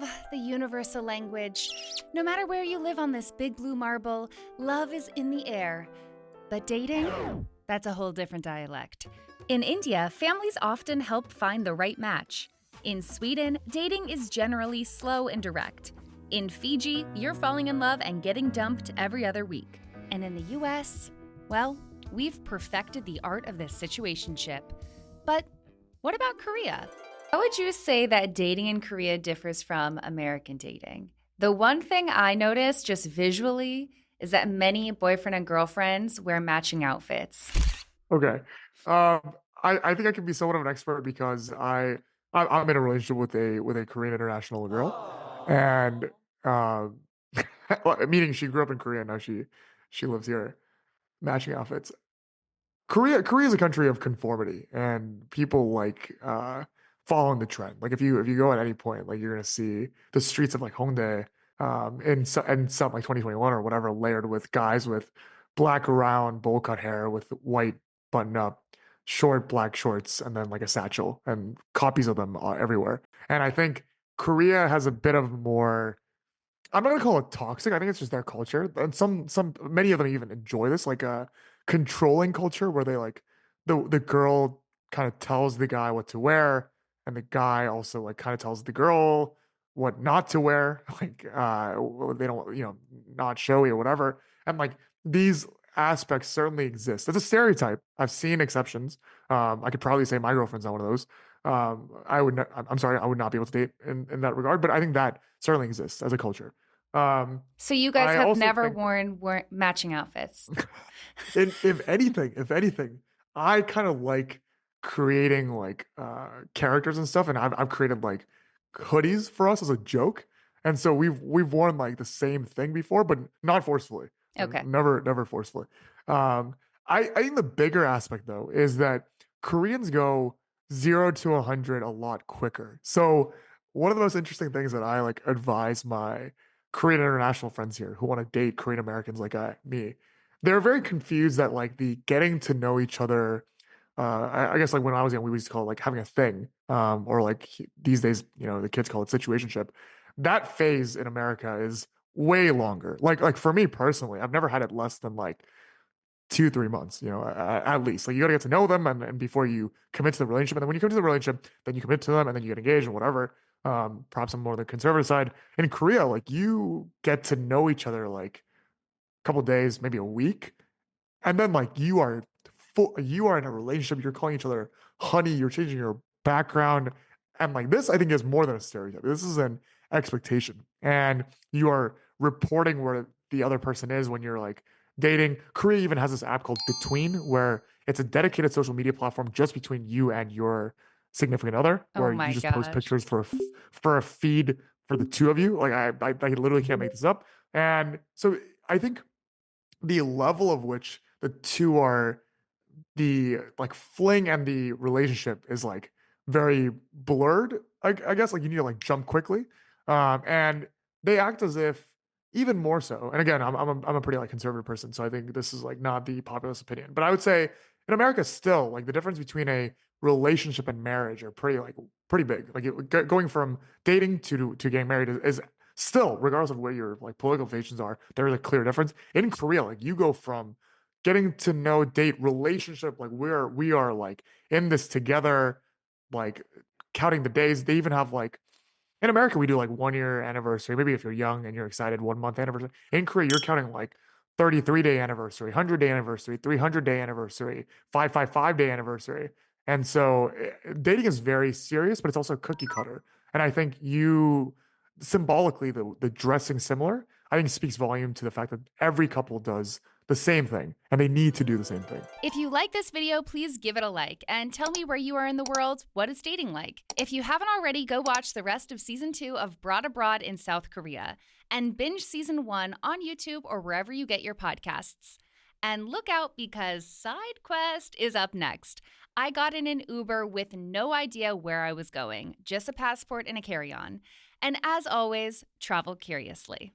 love, the universal language. No matter where you live on this big blue marble, love is in the air. But dating? That's a whole different dialect. In India, families often help find the right match. In Sweden, dating is generally slow and direct. In Fiji, you're falling in love and getting dumped every other week. And in the US, well, we've perfected the art of this situationship. But what about Korea? How would you say that dating in Korea differs from American dating? The one thing I noticed just visually is that many boyfriend and girlfriends wear matching outfits. Okay. I think I can be somewhat of an expert because I'm in a relationship with a Korean international girl, and um, well, meaning she grew up in Korea. Now she lives here. Matching outfits. Korea is a country of conformity, and people like following the trend. Like if you go at any point, like you're gonna see the streets of like Hongdae, in some like 2021 or whatever, layered with guys with black round bowl cut hair with white button up short black shorts and then like a satchel and copies of them everywhere. And I think Korea has a bit of more. I'm not gonna call it toxic. I think it's just their culture, and some many of them even enjoy this, like a controlling culture where they like the girl kind of tells the guy what to wear, and the guy also like kind of tells the girl what not to wear, like they don't not showy or whatever, and like these aspects certainly exist. It's a stereotype. I've seen exceptions. I could probably say my girlfriend's not one of those. I would not, I'm sorry, I would not be able to date in that regard, but I think that certainly exists as a culture. Um, So you guys I have also never think worn matching outfits. if anything, I kind of like creating like characters and stuff, and I've created like hoodies for us as a joke, and so we've worn like the same thing before, but not forcefully, Okay. never forcefully. Um, I think the bigger aspect though is that Koreans go 0 to 100 a lot quicker. So one of the most interesting things that I like advise my Korean international friends here who want to date Korean Americans like me, they're very confused that like the getting to know each other. I guess like when I was young, we used to call it like having a thing, or like these days, the kids call it situationship. That phase in America is way longer. Like for me personally, I've never had it less than like 2 3 months, at least. Like you got to get to know them, and before you commit to the relationship, and then when you come to the relationship, then you commit to them, and then you get engaged and whatever. Perhaps I'm more on the conservative side. In Korea, like you get to know each other like a couple days, maybe a week, and then like you are in a relationship, you're calling each other honey, you're changing your background. And like this, I think is more than a stereotype. This is an expectation. And you are reporting where the other person is when you're like dating. Korea even has this app called Between, where it's a dedicated social media platform just between you and your significant other, Oh where you my just post gosh. pictures for a feed for the two of you. Like I literally can't make this up. And so I think the level of which the two are the like fling and the relationship is like very blurred. I guess like you need to like jump quickly, and they act as if even more so. And again, I'm a pretty like conservative person, so I think this is like not the populist opinion. But I would say in America, still like the difference between a relationship and marriage are pretty big. Like going from dating to getting married is still, regardless of where your like political affiliations are, there is a clear difference. In Korea, like you go from getting to know, date, relationship, like we are like in this together, like counting the days. They even have like in America we do like 1 year anniversary. Maybe if you're young and you're excited, 1 month anniversary. In Korea, you're counting like 33-day anniversary, 100-day anniversary, 300-day anniversary, 555-day anniversary. And so dating is very serious, but it's also cookie cutter. And I think you symbolically the dressing similar, I think speaks volume to the fact that every couple does the same thing and they need to do the same thing. If you like this video, please give it a like and tell me where you are in the world. What is dating like? If you haven't already, go watch the rest of season 2 of Brought Abroad in South Korea and binge season 1 on YouTube or wherever you get your podcasts. And look out because Side Quest is up next. I got in an Uber with no idea where I was going, just a passport and a carry-on. And as always, travel curiously.